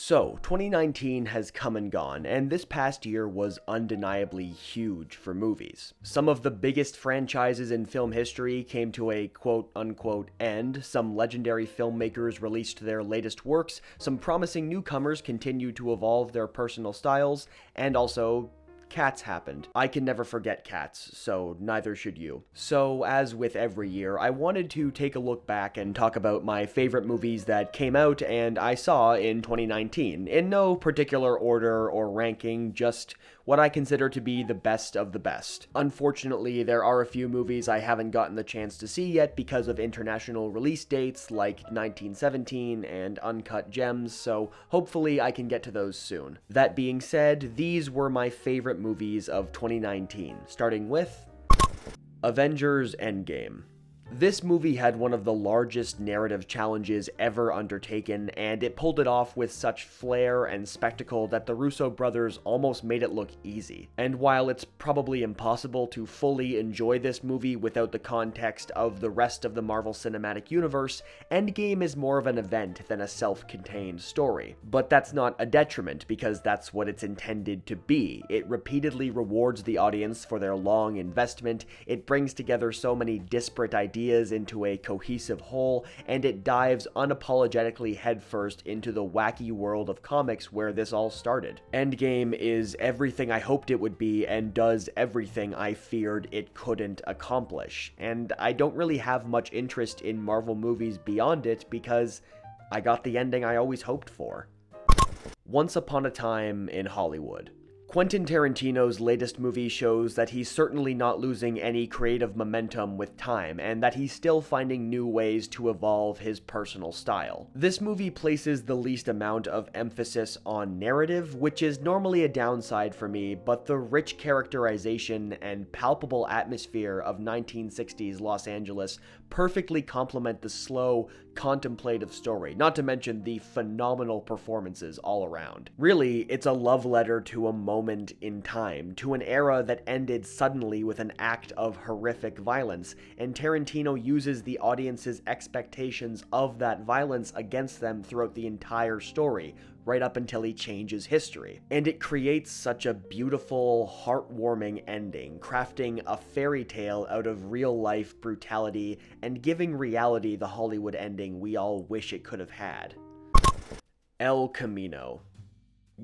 So, 2019 has come and gone, and this past year was undeniably huge for movies. Some of the biggest franchises in film history came to a quote-unquote end, some legendary filmmakers released their latest works, some promising newcomers continued to evolve their personal styles, and also Cats happened. I can never forget Cats, so neither should you. So, as with every year, I wanted to take a look back and talk about my favorite movies that came out and I saw in 2019, in no particular order or ranking, just what I consider to be the best of the best. Unfortunately, there are a few movies I haven't gotten the chance to see yet because of international release dates like 1917 and Uncut Gems, so hopefully I can get to those soon. That being said, these were my favorite movies of 2019, starting with Avengers Endgame. This movie had one of the largest narrative challenges ever undertaken, and it pulled it off with such flair and spectacle that the Russo brothers almost made it look easy. And while it's probably impossible to fully enjoy this movie without the context of the rest of the Marvel Cinematic Universe, Endgame is more of an event than a self-contained story. But that's not a detriment, because that's what it's intended to be. It repeatedly rewards the audience for their long investment, it brings together so many disparate ideas into a cohesive whole, and it dives unapologetically headfirst into the wacky world of comics where this all started. Endgame is everything I hoped it would be and does everything I feared it couldn't accomplish, and I don't really have much interest in Marvel movies beyond it because I got the ending I always hoped for. Once Upon a Time in Hollywood. Quentin Tarantino's latest movie shows that he's certainly not losing any creative momentum with time, and that he's still finding new ways to evolve his personal style. This movie places the least amount of emphasis on narrative, which is normally a downside for me, but the rich characterization and palpable atmosphere of 1960s Los Angeles perfectly complement the slow, contemplative story, not to mention the phenomenal performances all around. Really, it's a love letter to a moment in time, to an era that ended suddenly with an act of horrific violence, and Tarantino uses the audience's expectations of that violence against them throughout the entire story, right up until he changes history. And it creates such a beautiful, heartwarming ending, crafting a fairy tale out of real-life brutality and giving reality the Hollywood ending we all wish it could have had. El Camino.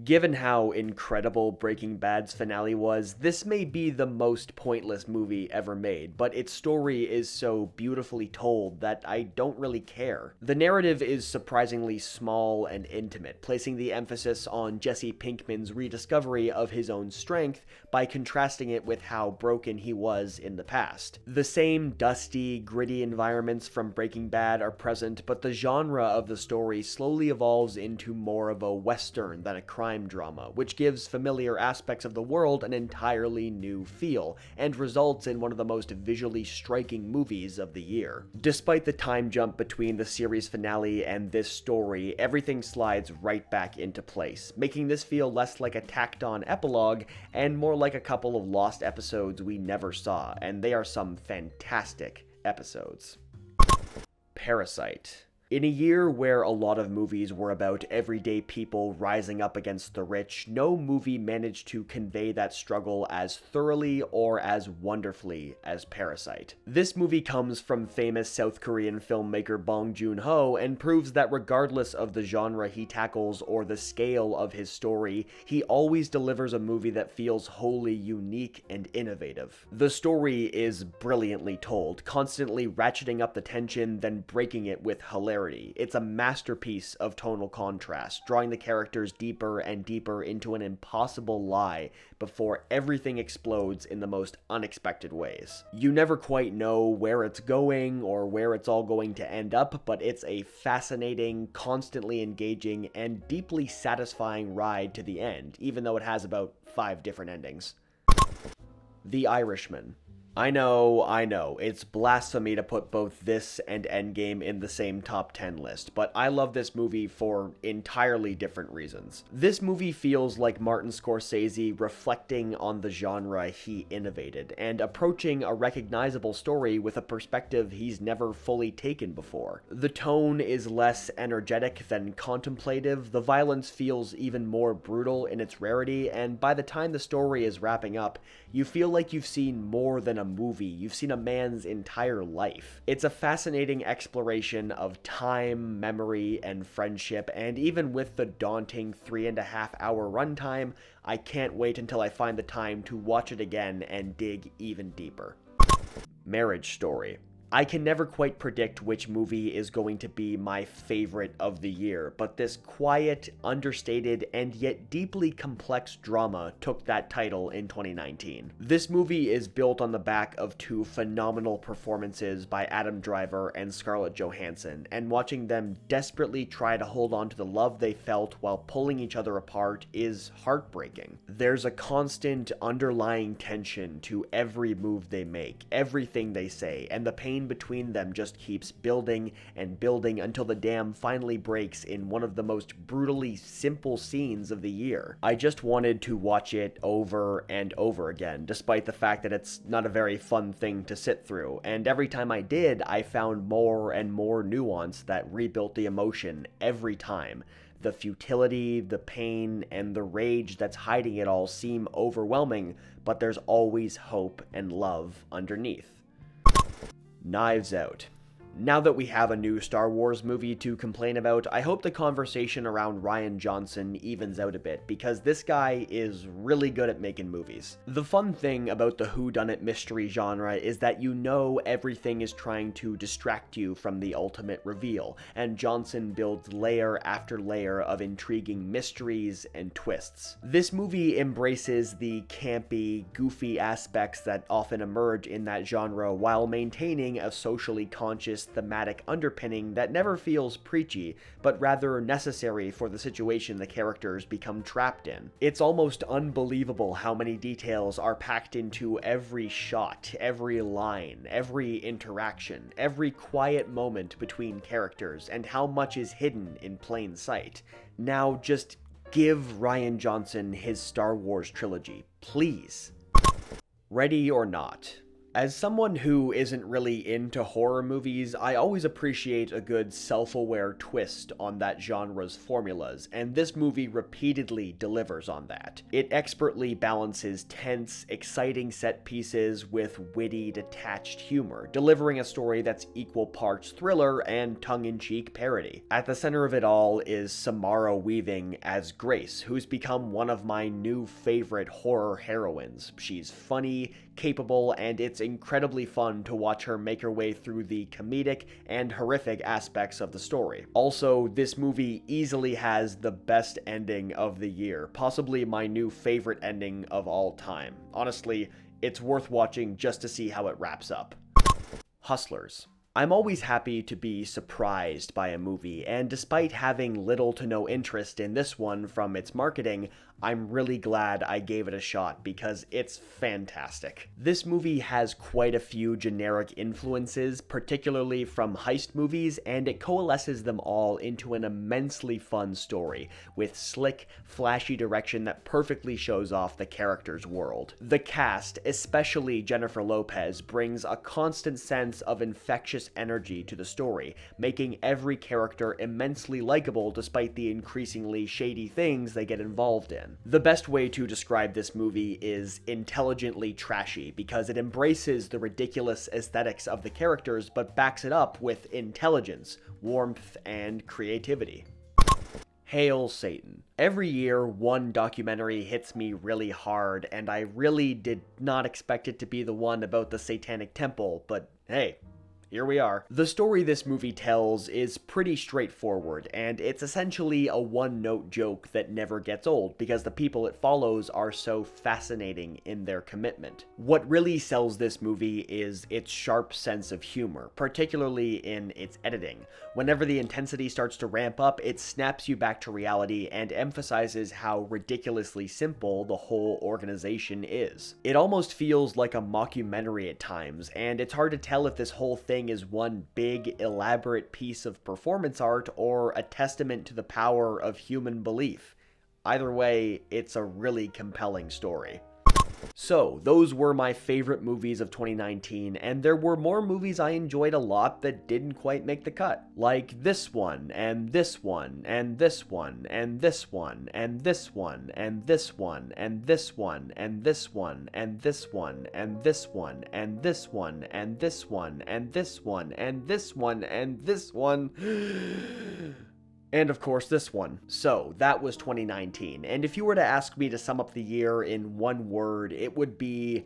Given how incredible Breaking Bad's finale was, this may be the most pointless movie ever made, but its story is so beautifully told that I don't really care. The narrative is surprisingly small and intimate, placing the emphasis on Jesse Pinkman's rediscovery of his own strength by contrasting it with how broken he was in the past. The same dusty, gritty environments from Breaking Bad are present, but the genre of the story slowly evolves into more of a western than a crime drama, which gives familiar aspects of the world an entirely new feel, and results in one of the most visually striking movies of the year. Despite the time jump between the series finale and this story, everything slides right back into place, making this feel less like a tacked-on epilogue and more like a couple of lost episodes we never saw, and they are some fantastic episodes. Parasite. In a year where a lot of movies were about everyday people rising up against the rich, no movie managed to convey that struggle as thoroughly or as wonderfully as Parasite. This movie comes from famous South Korean filmmaker Bong Joon-ho and proves that regardless of the genre he tackles or the scale of his story, he always delivers a movie that feels wholly unique and innovative. The story is brilliantly told, constantly ratcheting up the tension, then breaking it with hilarity. It's a masterpiece of tonal contrast, drawing the characters deeper and deeper into an impossible lie before everything explodes in the most unexpected ways. You never quite know where it's going or where it's all going to end up, but it's a fascinating, constantly engaging, and deeply satisfying ride to the end, even though it has about 5 different endings. The Irishman. I know, it's blasphemy to put both this and Endgame in the same top 10 list, but I love this movie for entirely different reasons. This movie feels like Martin Scorsese reflecting on the genre he innovated, and approaching a recognizable story with a perspective he's never fully taken before. The tone is less energetic than contemplative, the violence feels even more brutal in its rarity, and by the time the story is wrapping up, you feel like you've seen more than a movie, you've seen a man's entire life. It's a fascinating exploration of time, memory, and friendship, and even with the daunting 3.5 hour runtime, I can't wait until I find the time to watch it again and dig even deeper. Marriage Story. I can never quite predict which movie is going to be my favorite of the year, but this quiet, understated, and yet deeply complex drama took that title in 2019. This movie is built on the back of two phenomenal performances by Adam Driver and Scarlett Johansson, and watching them desperately try to hold on to the love they felt while pulling each other apart is heartbreaking. There's a constant underlying tension to every move they make, everything they say, and the pain between them just keeps building and building until the dam finally breaks in one of the most brutally simple scenes of the year. I just wanted to watch it over and over again, despite the fact that it's not a very fun thing to sit through, and every time I did, I found more and more nuance that rebuilt the emotion every time. The futility, the pain, and the rage that's hiding it all seem overwhelming, but there's always hope and love underneath. Knives Out. Now that we have a new Star Wars movie to complain about, I hope the conversation around Rian Johnson evens out a bit, because this guy is really good at making movies. The fun thing about the whodunit mystery genre is that you know everything is trying to distract you from the ultimate reveal, and Johnson builds layer after layer of intriguing mysteries and twists. This movie embraces the campy, goofy aspects that often emerge in that genre while maintaining a socially conscious thematic underpinning that never feels preachy, but rather necessary for the situation the characters become trapped in. It's almost unbelievable how many details are packed into every shot, every line, every interaction, every quiet moment between characters, and how much is hidden in plain sight. Now just give Rian Johnson his Star Wars trilogy, please. Ready or Not. As someone who isn't really into horror movies, I always appreciate a good self-aware twist on that genre's formulas, and this movie repeatedly delivers on that. It expertly balances tense, exciting set pieces with witty, detached humor, delivering a story that's equal parts thriller and tongue-in-cheek parody. At the center of it all is Samara Weaving as Grace, who's become one of my new favorite horror heroines. She's funny, capable, and it's incredibly fun to watch her make her way through the comedic and horrific aspects of the story. Also, this movie easily has the best ending of the year, possibly my new favorite ending of all time. Honestly, it's worth watching just to see how it wraps up. Hustlers. I'm always happy to be surprised by a movie, and despite having little to no interest in this one from its marketing, I'm really glad I gave it a shot because it's fantastic. This movie has quite a few generic influences, particularly from heist movies, and it coalesces them all into an immensely fun story, with slick, flashy direction that perfectly shows off the character's world. The cast, especially Jennifer Lopez, brings a constant sense of infectious energy to the story, making every character immensely likable despite the increasingly shady things they get involved in. The best way to describe this movie is intelligently trashy, because it embraces the ridiculous aesthetics of the characters but backs it up with intelligence, warmth, and creativity. Hail Satan. Every year, one documentary hits me really hard, and I really did not expect it to be the one about the Satanic Temple, but hey, here we are. The story this movie tells is pretty straightforward, and it's essentially a one-note joke that never gets old because the people it follows are so fascinating in their commitment. What really sells this movie is its sharp sense of humor, particularly in its editing. Whenever the intensity starts to ramp up, it snaps you back to reality and emphasizes how ridiculously simple the whole organization is. It almost feels like a mockumentary at times, and it's hard to tell if this whole thing is one big, elaborate piece of performance art or a testament to the power of human belief. Either way, it's a really compelling story. So, those were my favorite movies of 2019, and there were more movies I enjoyed a lot that didn't quite make the cut. Like this one, and this one, and this one, and this one, and this one, and this one, and this one, and this one, and this one, and this one, and this one, and this one, and this one, and this one, and this one. And of course this one. So, that was 2019, and if you were to ask me to sum up the year in one word, it would be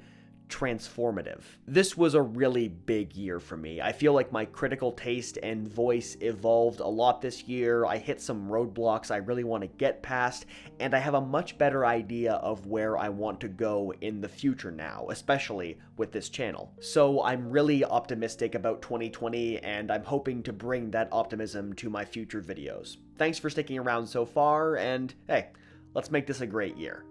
transformative. This was a really big year for me. I feel like my critical taste and voice evolved a lot this year. I hit some roadblocks I really want to get past, and I have a much better idea of where I want to go in the future now, especially with this channel. So I'm really optimistic about 2020, and I'm hoping to bring that optimism to my future videos. Thanks for sticking around so far, and hey, let's make this a great year.